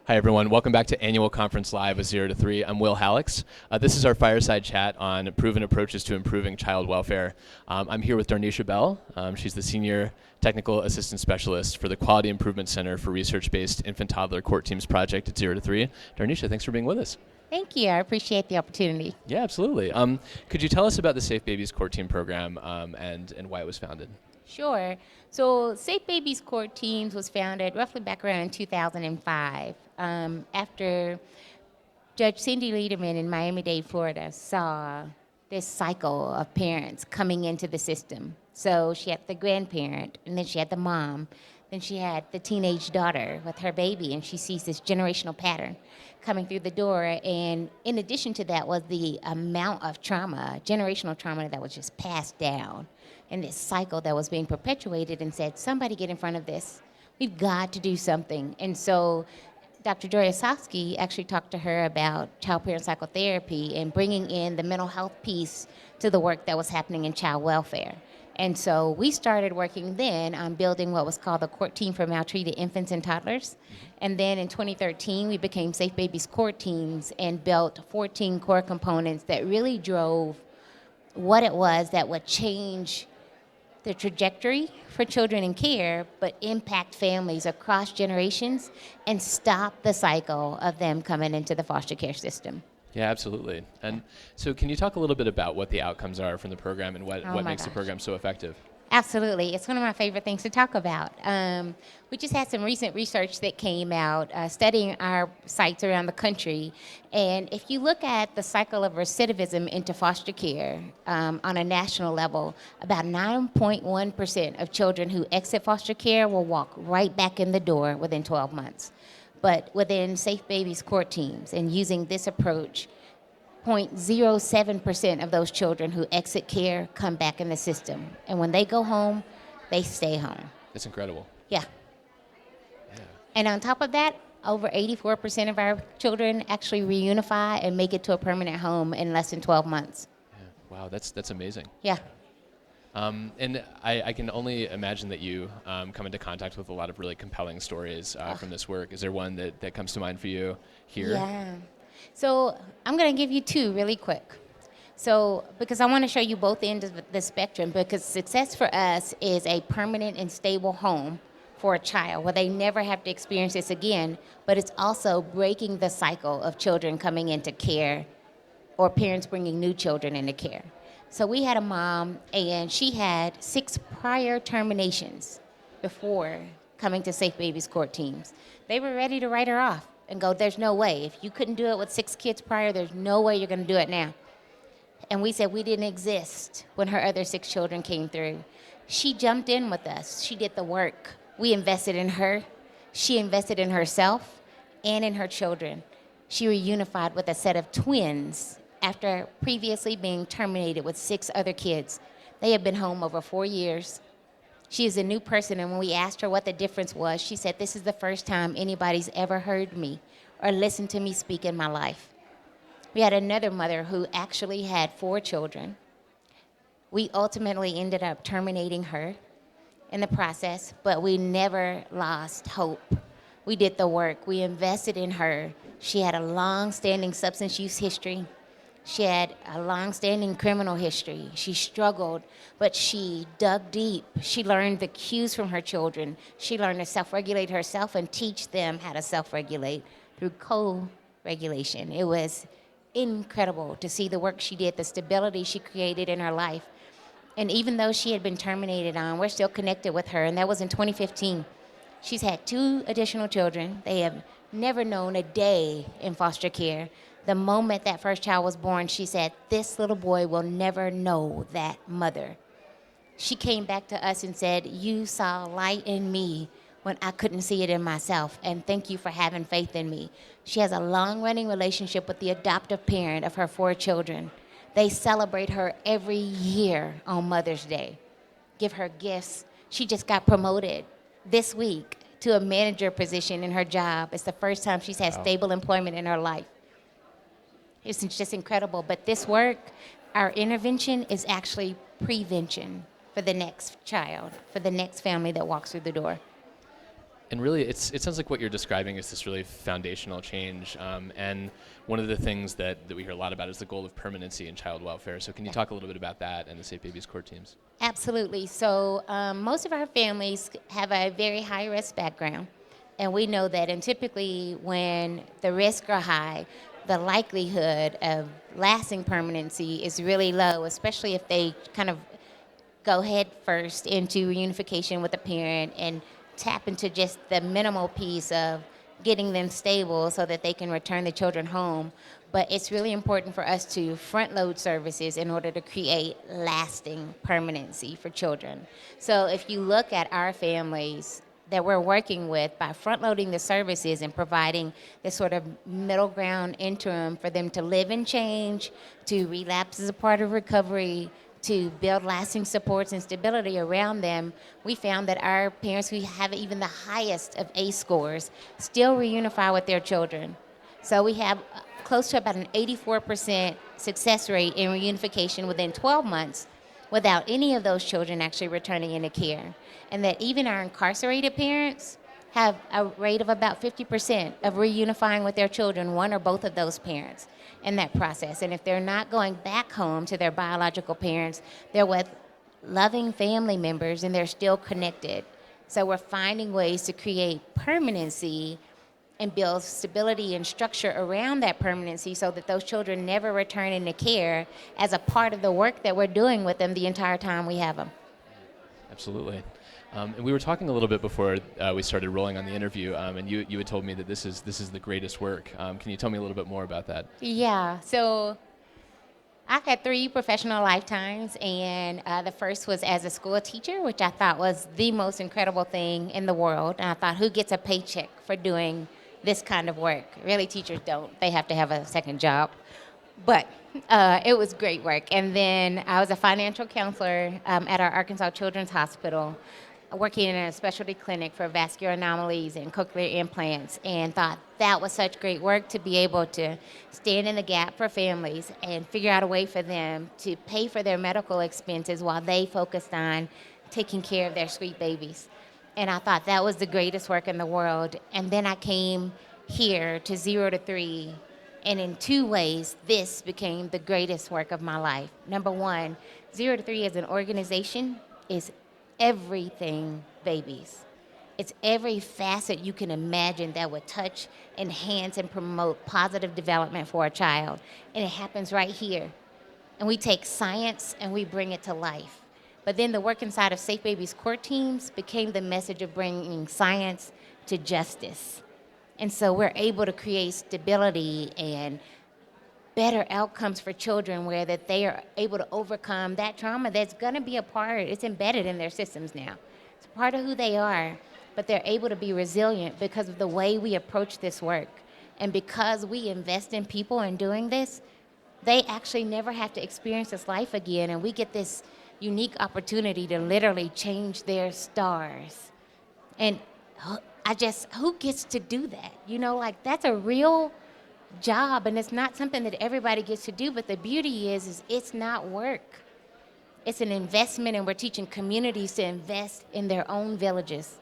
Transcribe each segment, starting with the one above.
Hi, everyone. Welcome back to Annual Conference Live with 0 to 3. I'm Will Hallex. This is our fireside chat on proven approaches to improving child welfare. I'm here with Darneshia Bell. She's the Senior Technical Assistant Specialist for the Quality Improvement Center for Research-Based Infant Toddler Court Teams Project at 0 to 3. Darneshia, thanks for being with us. Thank you. I appreciate the opportunity. Yeah, absolutely. Could you tell us about the Safe Babies Court Team program and why it was founded? Sure. So Safe Babies Court Teams was founded roughly back around 2005 after Judge Cindy Lederman in Miami-Dade, Florida saw this cycle of parents coming into the system. So she had the grandparent, and then she had the mom, then she had the teenage daughter with her baby, and she sees this generational pattern coming through the door. And in addition to that was the amount of trauma, generational trauma that was just passed down, and this cycle that was being perpetuated, and said, somebody get in front of this. We've got to do something. And so Dr. Joy Osofsky actually talked to her about child-parent psychotherapy and bringing in the mental health piece to the work that was happening in child welfare. And so we started working then on building what was called the Court Team for Maltreated Infants and Toddlers. And then in 2013, we became Safe Babies Court Teams and built 14 core components that really drove what it was that would change the trajectory for children in care, but impact families across generations and stop the cycle of them coming into the foster care system. Yeah, absolutely. And so can you talk a little bit about what the outcomes are from the program and what makes the program so effective? Absolutely. It's one of my favorite things to talk about. We just had some recent research that came out studying our sites around the country. And if you look at the cycle of recidivism into foster care on a national level, about 9.1% of children who exit foster care will walk right back in the door within 12 months. But within Safe Babies Court Teams and using this approach, 0.07% of those children who exit care come back in the system. And when they go home, they stay home. That's incredible. Yeah. And on top of that, over 84% of our children actually reunify and make it to a permanent home in less than 12 months. Yeah. Wow, that's amazing. Yeah. And I can only imagine that you come into contact with a lot of really compelling stories from this work. Is there one that comes to mind for you here? Yeah. So I'm going to give you two really quick. So because I want to show you both ends of the spectrum, because success for us is a permanent and stable home for a child where they never have to experience this again, but it's also breaking the cycle of children coming into care or parents bringing new children into care. So we had a mom, and she had 6 prior terminations before coming to Safe Babies Court Teams. They were ready to write her off and go, there's no way. If you couldn't do it with 6 kids prior, there's no way you're going to do it now. And we said we didn't exist when her other 6 children came through. She jumped in with us. She did the work. We invested in her. She invested in herself and in her children. She reunified with a set of twins after previously being terminated with 6 other kids. They had been home over 4 years. She is a new person, and when we asked her what the difference was, she said, this is the first time anybody's ever heard me or listened to me speak in my life. We had another mother who actually had 4 children. We ultimately ended up terminating her in the process, but we never lost hope. We did the work. We invested in her. She had a long-standing substance use history. She had a long-standing criminal history. She struggled, but she dug deep. She learned the cues from her children. She learned to self-regulate herself and teach them how to self-regulate through co-regulation. It was incredible to see the work she did, the stability she created in her life. And even though she had been terminated on, we're still connected with her, and that was in 2015. She's had 2 additional children. They have never known a day in foster care. The moment that first child was born, she said, this little boy will never know that mother. She came back to us and said, you saw light in me when I couldn't see it in myself, and thank you for having faith in me. She has a long-running relationship with the adoptive parent of her 4 children. They celebrate her every year on Mother's Day, give her gifts. She just got promoted this week to a manager position in her job. It's the first time she's had stable employment in her life. It's just incredible. But this work, our intervention is actually prevention for the next child, for the next family that walks through the door. And really, it sounds like what you're describing is this really foundational change. And one of the things that we hear a lot about is the goal of permanency in child welfare. So can you talk a little bit about that and the Safe Babies Court teams? Absolutely. So most of our families have a very high risk background, and we know that. And typically, when the risks are high, the likelihood of lasting permanency is really low, especially if they kind of go head first into reunification with a parent and tap into just the minimal piece of getting them stable so that they can return the children home. But it's really important for us to front load services in order to create lasting permanency for children. So if you look at our families that we're working with, by front loading the services and providing this sort of middle ground interim for them to live and change, to relapse as a part of recovery, to build lasting supports and stability around them, we found that our parents who have even the highest of ACE scores still reunify with their children. So we have close to about an 84% success rate in reunification within 12 months without any of those children actually returning into care. And that even our incarcerated parents have a rate of about 50% of reunifying with their children, one or both of those parents, in that process. And if they're not going back home to their biological parents, they're with loving family members and they're still connected. So we're finding ways to create permanency and build stability and structure around that permanency so that those children never return into care as a part of the work that we're doing with them the entire time we have them. Absolutely. And we were talking a little bit before we started rolling on the interview, and you had told me that this is the greatest work. Can you tell me a little bit more about that? Yeah, so I've had 3 professional lifetimes, and the first was as a school teacher, which I thought was the most incredible thing in the world. And I thought, who gets a paycheck for doing this kind of work? Really, teachers don't. They have to have a second job. But it was great work. And then I was a financial counselor at our Arkansas Children's Hospital, working in a specialty clinic for vascular anomalies and cochlear implants, and thought that was such great work to be able to stand in the gap for families and figure out a way for them to pay for their medical expenses while they focused on taking care of their sweet babies. And I thought that was the greatest work in the world. And then I came here to 0 to 3, and in 2 ways, this became the greatest work of my life. Number one, 0 to 3 as an organization is everything babies. It's every facet you can imagine that would touch, enhance, and promote positive development for a child. And it happens right here. And we take science and we bring it to life. But then the work inside of Safe Babies Court teams became the message of bringing science to justice. And so we're able to create stability and better outcomes for children where that they are able to overcome that trauma that's going to be a part, it's embedded in their systems now. It's part of who they are, but they're able to be resilient because of the way we approach this work. And because we invest in people in doing this, they actually never have to experience this life again, and we get this unique opportunity to literally change their stars. And who gets to do that? You know, like, that's a real job, and it's not something that everybody gets to do. But the beauty is it's not work. It's an investment, and we're teaching communities to invest in their own villages.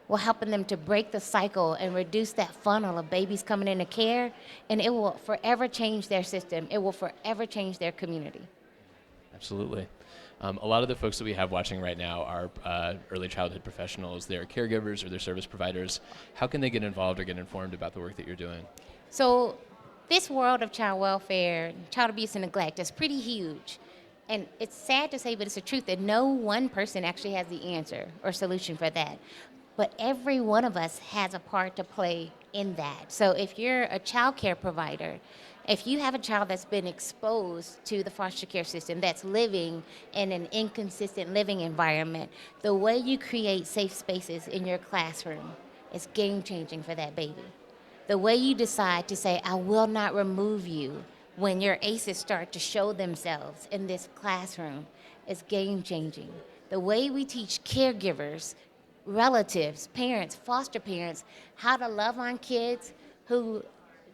We're helping them to break the cycle and reduce that funnel of babies coming into care, and it will forever change their system. It will forever change their community. Absolutely. A lot of the folks that we have watching right now are early childhood professionals. They're caregivers or they're service providers. How can they get involved or get informed about the work that you're doing? So this world of child welfare, child abuse and neglect is pretty huge. And it's sad to say, but it's the truth that no one person actually has the answer or solution for that. But every one of us has a part to play in that. So if you're a child care provider, if you have a child that's been exposed to the foster care system, that's living in an inconsistent living environment, the way you create safe spaces in your classroom is game-changing for that baby. The way you decide to say, I will not remove you when your ACEs start to show themselves in this classroom is game-changing. The way we teach caregivers, relatives, parents, foster parents, how to love on kids who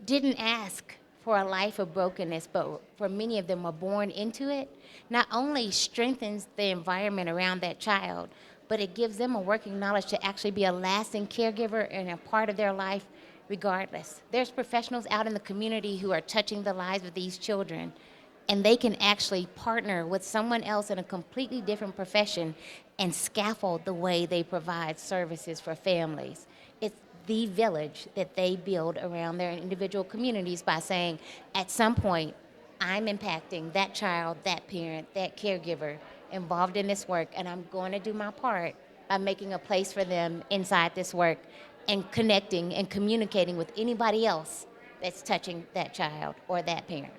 didn't ask for a life of brokenness, but for many of them were born into it, not only strengthens the environment around that child, but it gives them a working knowledge to actually be a lasting caregiver and a part of their life regardless. There's professionals out in the community who are touching the lives of these children, and they can actually partner with someone else in a completely different profession and scaffold the way they provide services for families. It's the village that they build around their individual communities by saying, at some point, I'm impacting that child, that parent, that caregiver involved in this work, and I'm going to do my part by making a place for them inside this work and connecting and communicating with anybody else that's touching that child or that parent.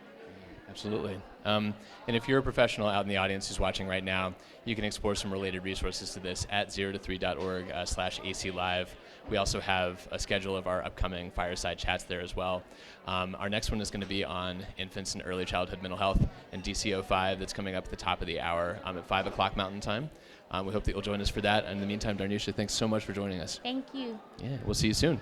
Absolutely. And if you're a professional out in the audience who's watching right now, you can explore some related resources to this at 0to3.org/AC Live. We also have a schedule of our upcoming fireside chats there as well. Our next one is going to be on infants and early childhood mental health and DC05 that's coming up at the top of the hour at 5 o'clock Mountain Time. We hope that you'll join us for that. And in the meantime, Darneshia, thanks so much for joining us. Thank you. Yeah, we'll see you soon.